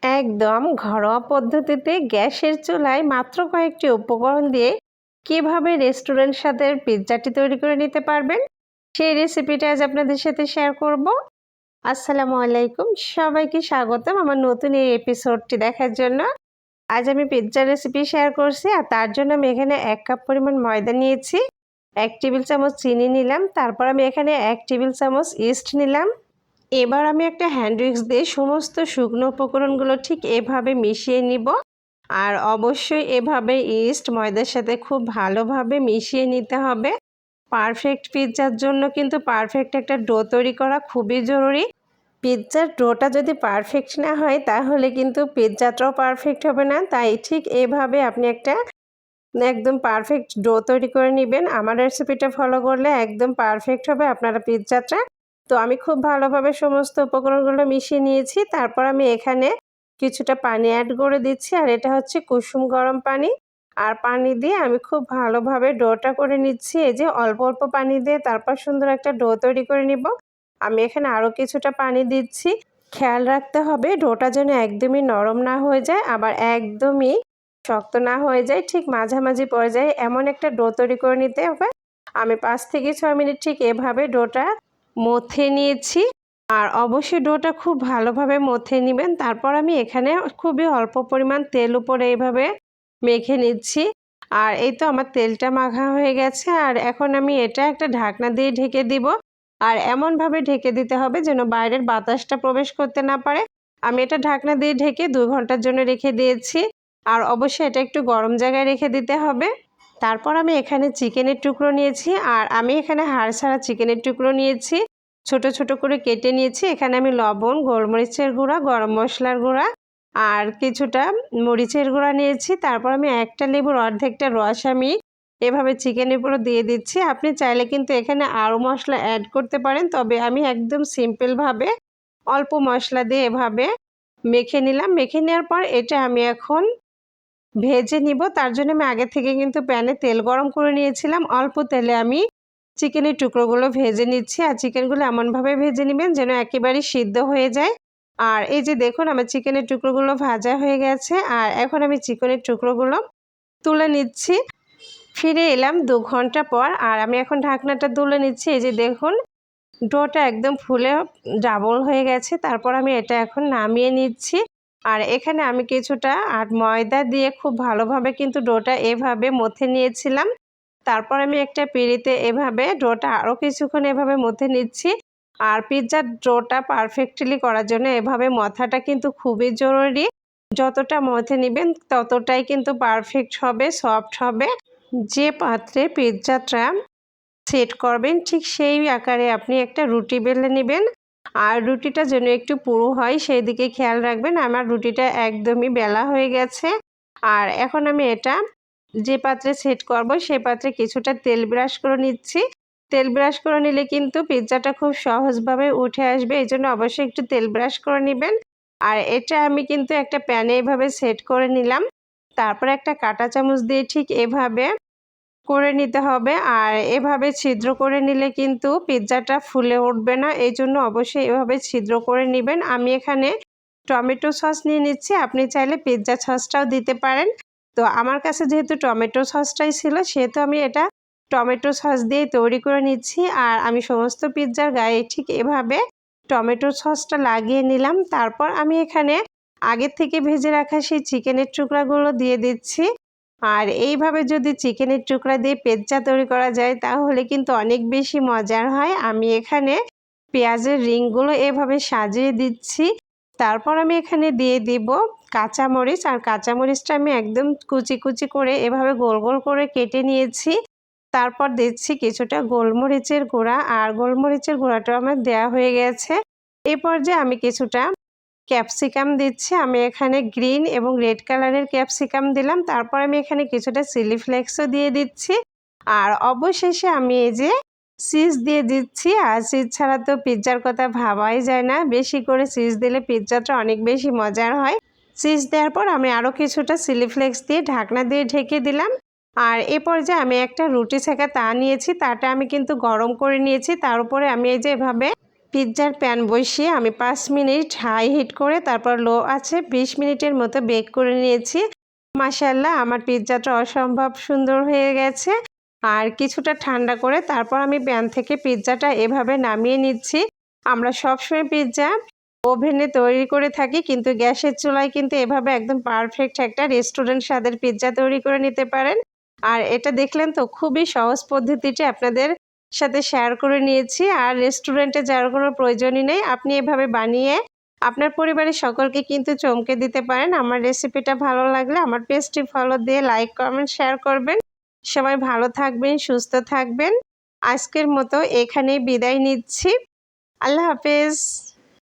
একদম ঘরোয়া পদ্ধতিতে গ্যাসের চুলায় মাত্র কয়েকটি উপকরণ দিয়ে কিভাবে রেস্টুরেন্ট স্বাদের পিৎজাটি তৈরি করে নিতে পারবেন সেই রেসিপিটা আজ আপনাদের সাথে শেয়ার করব। আসসালামু আলাইকুম, সবাইকে স্বাগতম আমার নতুন এই এপিসোডটি দেখার জন্য। আজ আমি পিৎজার রেসিপি শেয়ার করছি, আর তার জন্য আমি এখানে 1 কাপ পরিমাণ ময়দা নিয়েছি, 1 টেবিল চামচ চিনি নিলাম, তারপর আমি এখানে 1 টেবিল চামচ ইস্ট নিলাম। এবার আমি একটা হ্যান্ড উইক্স দিয়ে সমস্ত শুকনো উপকরণগুলো ঠিক এভাবে মিশিয়ে নিব। আর অবশ্যই এভাবে ইস্ট ময়দার সাথে খুব ভালোভাবে মিশিয়ে নিতে হবে। পারফেক্ট পিৎজার জন্য কিন্তু পারফেক্ট একটা ডো তৈরি করা খুবই জরুরি। পিৎজার ডোটা যদি পারফেক্ট না হয় তাহলে কিন্তু পিৎজাটাও পারফেক্ট হবে না। তাই ঠিক এভাবে আপনি একটা একদম পারফেক্ট ডো তৈরি করে নেবেন। আমার রেসিপিটা ফলো করলে একদম পারফেক্ট হবে আপনারা পিৎজাটা। তো আমি খুব ভালোভাবে সমস্ত উপকরণগুলো মিশিয়ে নিয়েছি। তারপর আমি এখানে কিছুটা পানি অ্যাড করে দিচ্ছি, আর এটা হচ্ছে কুসুম গরম পানি। আর পানি দিয়ে আমি খুব ভালোভাবে ডোটা করে নিচ্ছি। এই যে অল্প অল্প পানি দিয়ে তারপর সুন্দর একটা ডো তৈরি করে নিব। আমি এখানে আরও কিছুটা পানি দিচ্ছি। খেয়াল রাখতে হবে ডোটা যেন একদমই নরম না হয়ে যায়, আবার একদমই শক্ত না হয়ে যায়, ঠিক মাঝামাঝি পর্যায়ে এমন একটা ডো তৈরি করে নিতে হবে। আমি 5 থেকে 6 মিনিট ঠিক এভাবে ডোটা মথে নিয়েছি। আর অবশ্যই ডোটা খুব ভালোভাবে মথে নেবেন। তারপর আমি এখানে খুবই অল্প পরিমাণ তেল উপরে এইভাবে মেখে নিচ্ছি। আর এই তো আমার তেলটা মাখা হয়ে গেছে। আর এখন আমি এটা একটা ঢাকনা দিয়ে ঢেকে দিব। আর এমনভাবে ঢেকে দিতে হবে যেন বাইরের বাতাসটা প্রবেশ করতে না পারে। আমি এটা ঢাকনা দিয়ে ঢেকে 2 ঘন্টার জন্য রেখে দিয়েছি। আর অবশ্যই এটা একটু গরম জায়গায় রেখে দিতে হবে। তারপর আমি এখানে চিকেনের টুকরো নিয়েছি, আর আমি এখানে হাড় ছাড়া চিকেনের টুকরো নিয়েছি, ছোট ছোট করে কেটে নিয়েছি। এখানে আমি লবণ, গোলমরিচের গুঁড়া, গরম মশলার গুঁড়া আর কিছুটা মরিচের গুঁড়া নিয়েছি। তারপর আমি একটা লেবুর অর্ধেকটা রস আমি এভাবে চিকেনের উপর দিয়ে দিচ্ছি। আপনি চাইলে কিন্তু এখানে আরও মশলা অ্যাড করতে পারেন, তবে আমি একদম সিম্পলভাবে অল্প মশলা দিয়ে এভাবে মেখে নিলাম। মেখে নেওয়ার পর এটা আমি এখন ভেজে নিব। তার জন্য আমি আগে থেকে কিন্তু প্যানে তেল গরম করে নিয়েছিলাম। অল্প তেলে আমি চিকেনের টুকরোগুলো ভেজে নিচ্ছি। আর চিকেনগুলো এমনভাবে ভেজে নেবেন যেন একেবারেই সিদ্ধ হয়ে যায়। আর এই যে দেখুন আমার চিকেনের টুকরোগুলো ভাজা হয়ে গেছে। আর এখন আমি চিকেনের টুকরোগুলো তুলে নিচ্ছি। ফিরে এলাম 2 ঘন্টা পর, আর আমি এখন ঢাকনাটা তুলে নিচ্ছি। এই যে দেখুন ডোটা একদম ফুলে ডাবল হয়ে গেছে। তারপর আমি এটা এখন নামিয়ে নিচ্ছি। আর এখানে আমি কিছুটা ময়দা দিয়ে খুব ভালোভাবে কিন্তু ডোটা এভাবে মথে নিয়েছিলাম। তারপর আমি একটা পিঁড়িতে এভাবে ডোটা আরও কিছুক্ষণ এভাবে মথে নিচ্ছি। আর পিৎজার ডোটা পারফেক্টলি করার জন্য এভাবে মথাটা কিন্তু খুবই জরুরি। যতটা মথে নেবেন ততটাই কিন্তু পারফেক্ট হবে, সফট হবে। যে পাত্রে পিৎজাটা সেট করবেন ঠিক সেই আকারে আপনি একটা রুটি বেলে নেবেন। আর রুটিটা যেন একটু পুরু হয় সেই দিকে খেয়াল রাখবেন। আমার রুটিটা একদমই বেলা হয়ে গেছে। আর এখন আমি এটা যে পাত্রে সেট করব সেই পাত্রে কিছুটা তেল ব্রাশ করে নিচ্ছি। তেল ব্রাশ করে নিলে কিন্তু পিৎজাটা খুব সহজভাবে উঠে আসবে, এই জন্য অবশ্যই একটু তেল ব্রাশ করে নেবেন। আর এটা আমি কিন্তু একটা প্যানে এভাবে সেট করে নিলাম। তারপর একটা কাঁটা চামচ দিয়ে ঠিক এভাবে করে নিতে হবে। আর এভাবে ছিদ্র করে নিলে কিন্তু পিৎজাটা ফুলে উঠবে না, এই জন্য অবশ্যই এভাবে ছিদ্র করে নেবেন। আমি এখানে টমেটো সস নিয়ে নিচ্ছি, আপনি চাইলে পিৎজা সসটাও দিতে পারেন। তো আমার কাছে যেহেতু টমেটো সসটাই ছিল সেহেতু আমি এটা টমেটো সস দিয়ে তৈরি করে নিচ্ছি। আর আমি সমস্ত পিৎজার গায়ে ঠিক এভাবে টমেটো সসটা লাগিয়ে নিলাম। তারপর আমি এখানে আগে থেকে ভেজে রাখা সেই চিকেনের টুকরাগুলো দিয়ে দিচ্ছি। আর এইভাবে যদি চিকেনের টুকরা দিয়ে পিৎজা তৈরি করা যায় তাহলে কিন্তু অনেক বেশি মজার হয়। আমি এখানে পেঁয়াজের রিংগুলো এভাবে সাজিয়ে দিচ্ছি। তারপর আমি এখানে দিয়ে দিব কাঁচামরিচ। আর কাঁচামরিচটা আমি একদম কুচি কুচি করে এভাবে গোল গোল করে কেটে নিয়েছি। তারপর দিচ্ছি কিছুটা গোলমরিচের গুঁড়া, আর গোলমরিচের গুঁড়াটা আমার দেওয়া হয়ে গেছে। এই পর্যায়ে আমি কিছুটা ক্যাপসিকাম দিচ্ছি। আমি এখানে গ্রিন এবং রেড কালারের ক্যাপসিকাম দিলাম। তারপর আমি এখানে কিছুটা চিলি ফ্লেক্সও দিয়ে দিচ্ছি। আর অবশেষে আমি এই যে চিজ দিয়ে দিচ্ছি। আর চিজ ছাড়া তো পিৎজার কথা ভাবাই যায় না, বেশি করে চিজ দিলে পিৎজাটা অনেক বেশি মজার হয়। চিজ দেওয়ার পর আমি আরও কিছুটা চিলি ফ্লেক্স দিয়ে ঢাকনা দিয়ে ঢেকে দিলাম। আর এ পর্যায়ে আমি একটা রুটি সেঁকা তা নিয়েছি, তাটা আমি কিন্তু গরম করে নিয়েছি। তার উপরে আমি এই যে এভাবে পিৎজার প্যান বসিয়ে আমি 5 মিনিট হাই হিট করে তারপর লো আছে 20 মিনিটের মতো বেক করে নিয়েছি। মাশাআল্লাহ আমার পিৎজাটা অসম্ভব সুন্দর হয়ে গেছে। আর কিছুটা ঠান্ডা করে তারপর আমি প্যান থেকে পিৎজাটা এভাবে নামিয়ে নিচ্ছি। আমরা সবসময় পিৎজা ওভেনে তৈরি করে থাকি, কিন্তু গ্যাসের চুলায় কিন্তু এভাবে একদম পারফেক্ট একটা রেস্টুরেন্ট স্বাদের পিৎজা তৈরি করে নিতে পারেন। আর এটা দেখলেন তো, খুবই সহজ পদ্ধতিটি আপনাদের সাথে শেয়ার করে নিয়েছি। আর রেস্টুরেন্টে যাওয়ার কোনো প্রয়োজনই নেই, আপনি এভাবে বানিয়ে আপনার পরিবারের সকলকে কিন্তু চমকে দিতে পারেন। আমার রেসিপিটা ভালো লাগলে আমার পেজটি ফলো দিয়ে লাইক, কমেন্ট, শেয়ার করবেন। সবাই ভালো থাকবেন, সুস্থ থাকবেন। আজকের মতো এখানেই বিদায় নিচ্ছি। আল্লাহ হাফেজ।